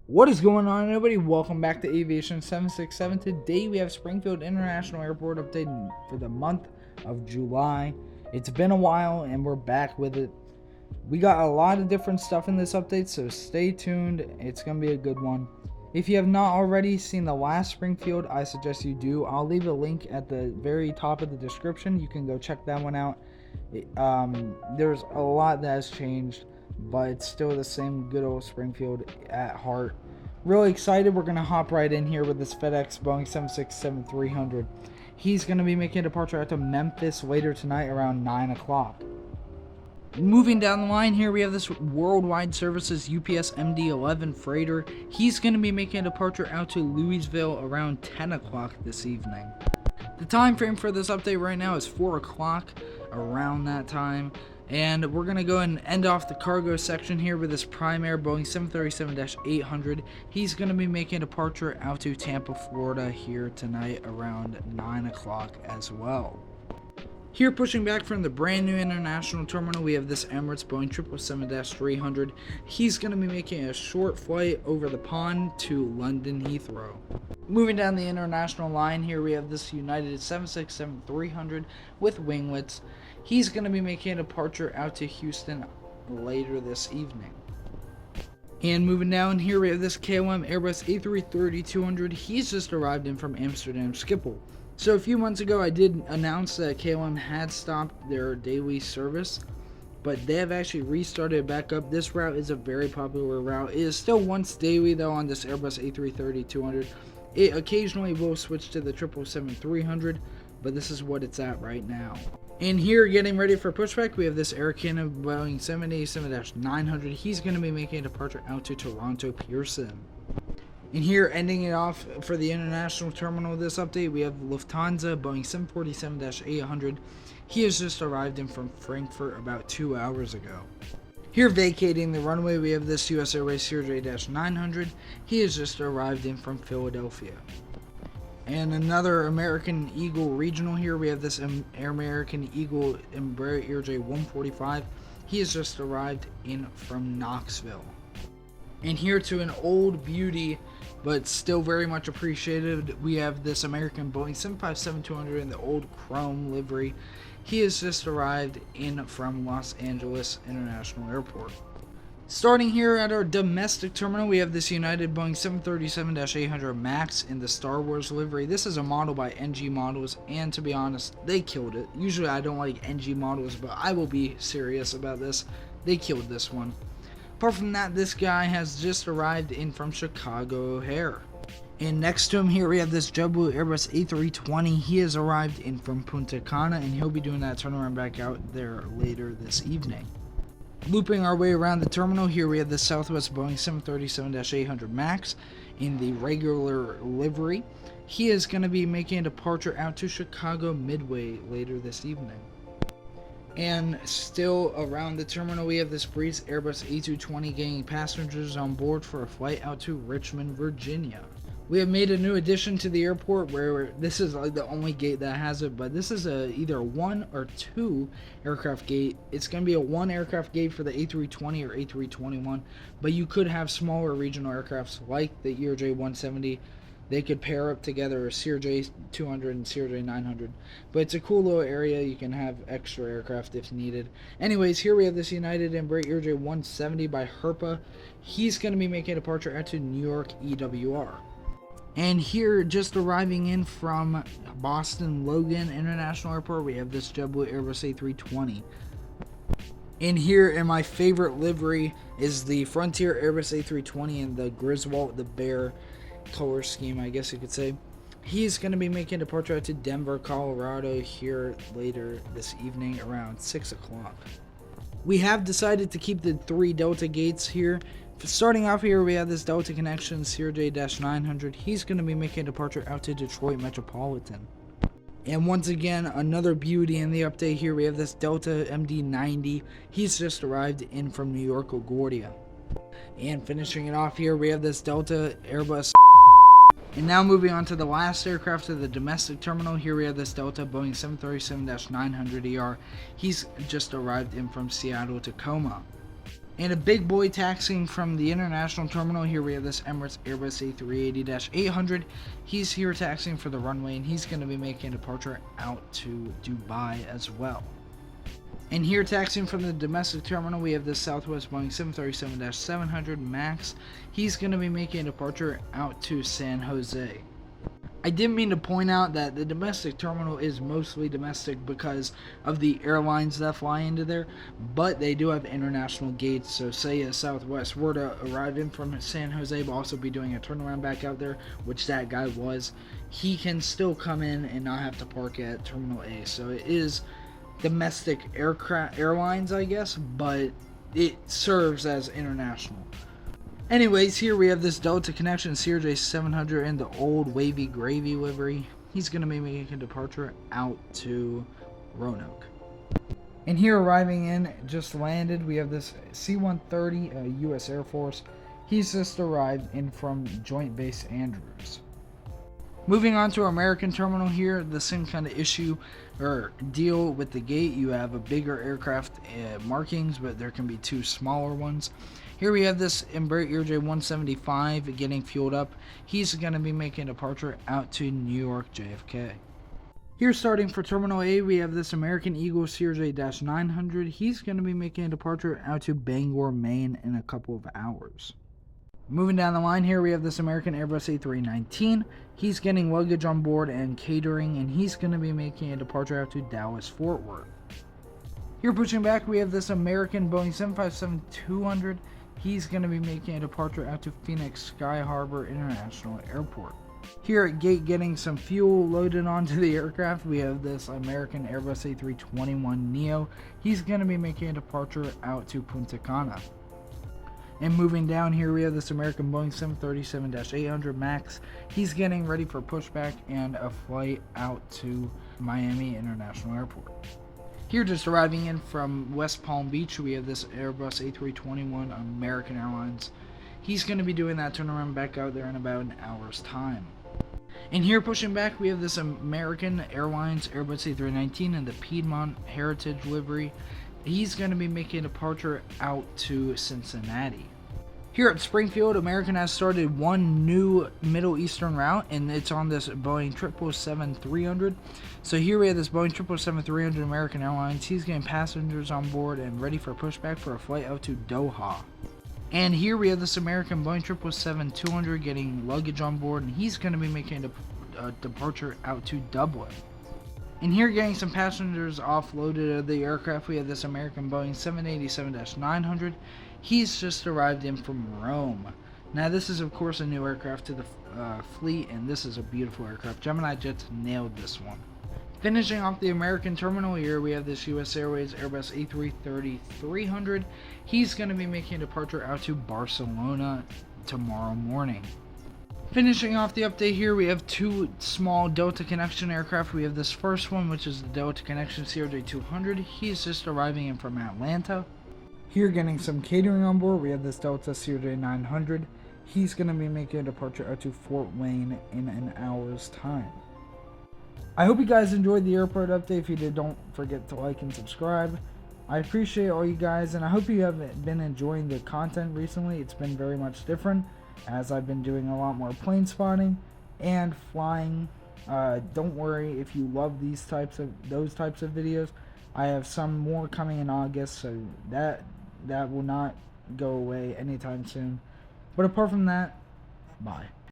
What is going on, everybody? Welcome back to Aviation 767. Today we have Springfield International Airport update for the month of July. It's been a while and we're back with it. We got a lot of different stuff in this update, so stay tuned. It's going to be a good one. If you have not already seen the last Springfield, I suggest you do. I'll leave a link at the very top of the description. You can go check that one out. There's a lot that has changed, but it's still the same good old Springfield at heart. Really excited. We're going to hop right in here with this FedEx Boeing 767-300. He's going to be making a departure out to Memphis later tonight around 9 o'clock. Moving down the line here, we have this Worldwide Services UPS MD-11 freighter. He's going to be making a departure out to Louisville around 10 o'clock this evening. The time frame for this update right now is 4 o'clock, around that time. And we're going to go ahead and end off the cargo section here with this Prime Air Boeing 737-800. He's going to be making a departure out to Tampa, Florida here tonight around 9 o'clock as well. Here, pushing back from the brand new international terminal, we have this Emirates Boeing 777-300. He's going to be making a short flight over the pond to London Heathrow. Moving down the international line here, we have this United 767-300 with winglets. He's going to be making a departure out to Houston later this evening. And moving down here, we have this KLM Airbus A330-200. He's just arrived in from Amsterdam Schiphol. So a few months ago, I did announce that KLM had stopped their daily service, but they have actually restarted it back up. This route is a very popular route. It is still once daily though on this Airbus A330-200. It occasionally will switch to the 777-300, but this is what it's at right now. And here, getting ready for pushback, we have this Air Canada Boeing 787-900. He's going to be making a departure out to Toronto Pearson. And here, ending it off for the international terminal, this update, we have Lufthansa Boeing 747-800. He has just arrived in from Frankfurt about 2 hours ago. Here, vacating the runway, we have this US Airways CRJ-900. He has just arrived in from Philadelphia. And another American Eagle regional here, we have this American Eagle Embraer ERJ-145. He has just arrived in from Knoxville. And here, to an old beauty, but still very much appreciated, we have this American Boeing 757-200 in the old chrome livery. He has just arrived in from Los Angeles International Airport. Starting here at our domestic terminal, we have this United Boeing 737-800 MAX in the Star Wars livery. This is a model by NG Models, and to be honest, they killed it. Usually I don't like NG Models, but I will be serious about this. They killed this one. Apart from that, this guy has just arrived in from Chicago O'Hare. And next to him here, we have this JetBlue Airbus A320. He has arrived in from Punta Cana, and he'll be doing that turnaround back out there later this evening. Looping our way around the terminal, here we have the Southwest Boeing 737-800 MAX in the regular livery. He is going to be making a departure out to Chicago Midway later this evening. And still around the terminal, we have this Breeze Airbus A220 getting passengers on board for a flight out to Richmond, Virginia. We have made a new addition to the airport where this is like the only gate that has it, but this is either 1 or 2 aircraft gate. It's going to be a 1 aircraft gate for the A320 or A321, but you could have smaller regional aircrafts like the ERJ-170. They could pair up together, a CRJ-200 and CRJ-900. But it's a cool little area. You can have extra aircraft if needed. Anyways, here we have this United Embraer ERJ-170 by Herpa. He's going to be making a departure out to New York EWR. And here, just arriving in from Boston Logan International Airport, we have this JetBlue Airbus A320. And here, in my favorite livery, is the Frontier Airbus A320 in the Griswold the Bear color scheme, I guess you could say. He's going to be making a departure out to Denver, Colorado here later this evening around 6 o'clock. We have decided to keep the 3 Delta gates here. Starting off here, we have this Delta Connection CRJ-900. He's going to be making a departure out to Detroit Metropolitan. And once again, another beauty in the update here, we have this Delta MD-90. He's just arrived in from New York LaGuardia. And finishing it off here, we have this Delta Airbus. And now moving on to the last aircraft of the domestic terminal, here we have this Delta Boeing 737-900ER. He's just arrived in from Seattle, Tacoma. And a big boy taxiing from the international terminal. Here we have this Emirates Airbus A380-800. He's here taxiing for the runway, and he's going to be making a departure out to Dubai as well. And here taxiing from the domestic terminal, we have this Southwest Boeing 737-700 MAX. He's going to be making a departure out to San Jose. I didn't mean to point out that the domestic terminal is mostly domestic because of the airlines that fly into there, but they do have international gates. So say a Southwest were to arrive in from San Jose but also be doing a turnaround back out there, which that guy was, he can still come in and not have to park at Terminal A. So it is domestic airlines, I guess, but it serves as international. Anyways, here we have this Delta Connection CRJ700 in the old wavy gravy livery. He's going to be making a departure out to Roanoke. And here arriving in, just landed, we have this C-130 U.S. Air Force. He's just arrived in from Joint Base Andrews. Moving on to our American terminal here, the same kind of issue or deal with the gate. You have a bigger aircraft markings, but there can be two smaller ones. Here we have this Embraer ERJ-175 getting fueled up. He's going to be making a departure out to New York JFK. Here starting for Terminal A, we have this American Eagle CRJ-900. He's going to be making a departure out to Bangor, Maine in a couple of hours. Moving down the line here, we have this American Airbus A319. He's getting luggage on board and catering, and he's going to be making a departure out to Dallas, Fort Worth. Here pushing back, we have this American Boeing 757-200. He's going to be making a departure out to Phoenix Sky Harbor International Airport. Here at gate getting some fuel loaded onto the aircraft, we have this American Airbus A321neo. He's going to be making a departure out to Punta Cana. And moving down here, we have this American Boeing 737-800 MAX. He's getting ready for pushback and a flight out to Miami International Airport. Here just arriving in from West Palm Beach, we have this Airbus A321 American Airlines. He's going to be doing that turnaround back out there in about an hour's time. And here pushing back, we have this American Airlines Airbus A319 in the Piedmont Heritage livery. He's going to be making a departure out to Cincinnati. Here at Springfield, American has started one new Middle Eastern route, and it's on this Boeing 777-300. So here we have this Boeing 777-300 American Airlines. He's getting passengers on board and ready for pushback for a flight out to Doha. And here we have this American Boeing 777-200 getting luggage on board, and he's going to be making a departure out to Dublin. And here getting some passengers offloaded of the aircraft, we have this American Boeing 787-900. He's just arrived in from Rome. Now this is of course a new aircraft to the fleet, and this is a beautiful aircraft. Gemini Jets nailed this one. Finishing off the American terminal here, we have this US Airways Airbus A330-300. He's going to be making a departure out to Barcelona tomorrow morning. Finishing off the update here, we have two small Delta Connection aircraft. We have this first one, which is the Delta Connection CRJ-200. He's just arriving in from Atlanta. Here getting some catering on board, we have this Delta CRJ-900. He's going to be making a departure out to Fort Wayne in an hour's time. I hope you guys enjoyed the airport update. If you did, don't forget to like and subscribe. I appreciate all you guys, and I hope you have been enjoying the content recently. It's been very much different, as I've been doing a lot more plane spotting and flying. Don't worry if you love those types of videos. I have some more coming in August, so that will not go away anytime soon. But apart from that, bye.